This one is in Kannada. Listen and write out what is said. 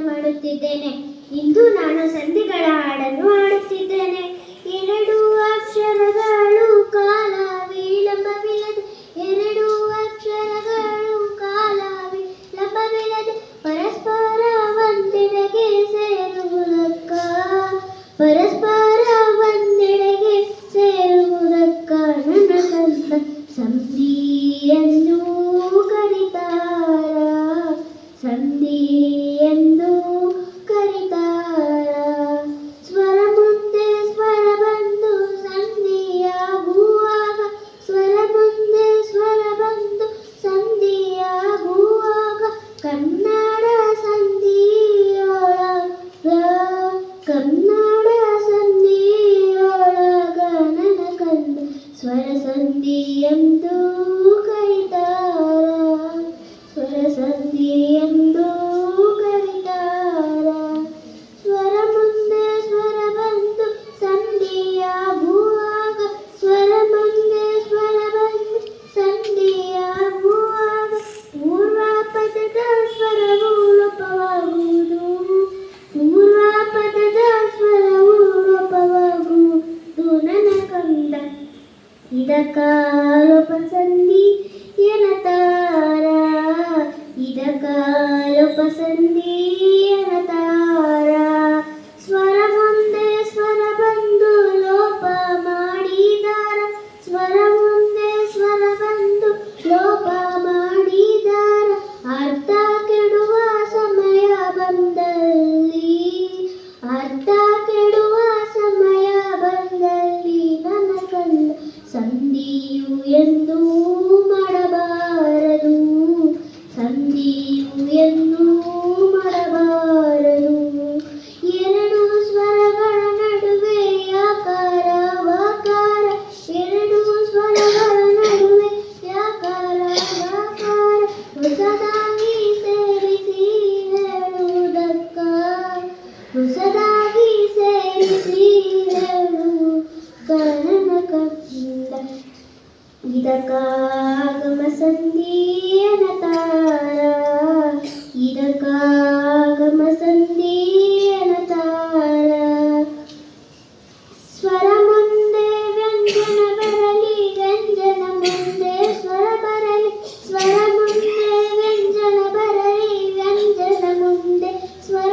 ಮಾಡುತ್ತಿದ್ದೇನೆ. ಇಂದು ನಾನು ಸಂಧಿಗಳ ಹಾಡನ್ನು ಹಾಡುತ್ತಿದ್ದೇನೆ. ಎರಡು ಅಕ್ಷರಗಳು ಕಾಲ ವಿಳಂಬವಿಲ್ಲದೆ, ಎರಡು ಅಕ್ಷರಗಳು ಕಾಲ ವಿಳಂಬವಿಲ್ಲದೆ ಪರಸ್ಪರ ಒಂದೆಡೆಗೆ ಸೇರುವುದಕ್ಕ, ಪರಸ್ಪರ ಒಂದೆಡೆಗೆ ಸೇರುವುದಕ್ಕ ನನ್ನ ಕಂದ ಸಂಧಿ ಎಂದು ಕರೀತಾರ, ಸಂಧಿ ಎಂದು ಕರೀತಾರ. ಸ್ವರ ಮುಂದೆ ಸ್ವರ ಬಂದು ಸಂಧಿಯಾಗುವಾಗ, ಸ್ವರ ಮುಂದೆ ಸ್ವರ ಬಂದು ಸಂಧಿಯಾಗುವಾಗ ಕನ್ನಡ ಸಂಧಿಯೊಳಗ, ಕನ್ನಡ ಸಂಧಿಯೊಳಗ ನನ್ನ ಕಂದ ಸ್ವರ ಸಂಧಿ ಎಂದು ಕರೀತಾರ, ಸ್ವರ ಸಂಧಿ ಎಂದು ಕರೀತಾರ. ಸ್ವರ ಮುಂದೆ ಸ್ವರ ಬಂದು ಸಂಧಿಯಾಗುವಾಗ, ಸ್ವರ ಮುಂದೆ ಸ್ವರ ಬಂದು ಸಂಧಿಯಾಗುವಾಗ ಪೂರ್ವ ಪದದ ಸ್ವರವು ಲೋಪವಾಗುವುದು, ಪೂರ್ವ ಪದದ ಸ್ವರವು ಲೋಪವಾಗುವುದು ನನ್ನ ಕಂದ ಇದಕ್ಕ ಲೋಪ ಸಂಧಿ ಎನ್ನತಾರ, ಇದಕ್ಕ ಲೋಪ ಸಂಧಿ ಎನ್ನತಾರ. ಸ್ವರ ಮುಂದೆ ಸ್ವರ ಬಂದು ಲೋಪ ಮಾಡಿದಾರ, ಸ್ವರ ಮುಂದೆ ಸ್ವರ ಬಂದು ಲೋಪ ಮಾಡಿದಾರ. ಅರ್ಥ ಕೆಡುವ ಸಮಯ ಬಂದಲ್ಲಿ, ಅರ್ಥ ಕೆಡುವ ಸಮಯ ಬಂದಲ್ಲಿ ನನ್ನ ಕಂದ ಸಂಧಿಯು ಎಂದು ಮಾಡಬಾರದು, ಸಂಧಿಯು ಎಂದು ಮಾಡಬಾರದು. ಎರಡು ಸ್ವರಗಳ ನಡುವೆ ಯಾಕಾರ ವಾಕಾರ, ಎರಡು ಸ್ವರಗಳ ನಡುವೆ ಯಾಕಾರ ವಾಕಾರ ಹೊಸದಾಗಿ ಸೇರಿಸಿ ಹೇಳುವುದಕ್ಕ, ಹೊಸದಾಗಿ ಸೇರಿಸಿ ಹೇಳುವುದಕ್ಕ ನನ್ನ ಕಂದ ಇದಕ್ಕ ಆಗಮ ಸಂಧಿ ಎನ್ನತಾರ, ಇದಕ್ಕ ಆಗಮ ಸಂಧಿ ಎನ್ನತಾರ. ಸ್ವರ ಮುಂದೆ ವ್ಯಂಜನ ಬರಲಿ, ವ್ಯಂಜನ ಮುಂದೆ ಸ್ವರ ಬರಲಿ, ಸ್ವರ ಮುಂದೆ ವ್ಯಂಜನ ಬರಲಿ, ವ್ಯಂಜನ ಮುಂದೆ ಸ್ವರ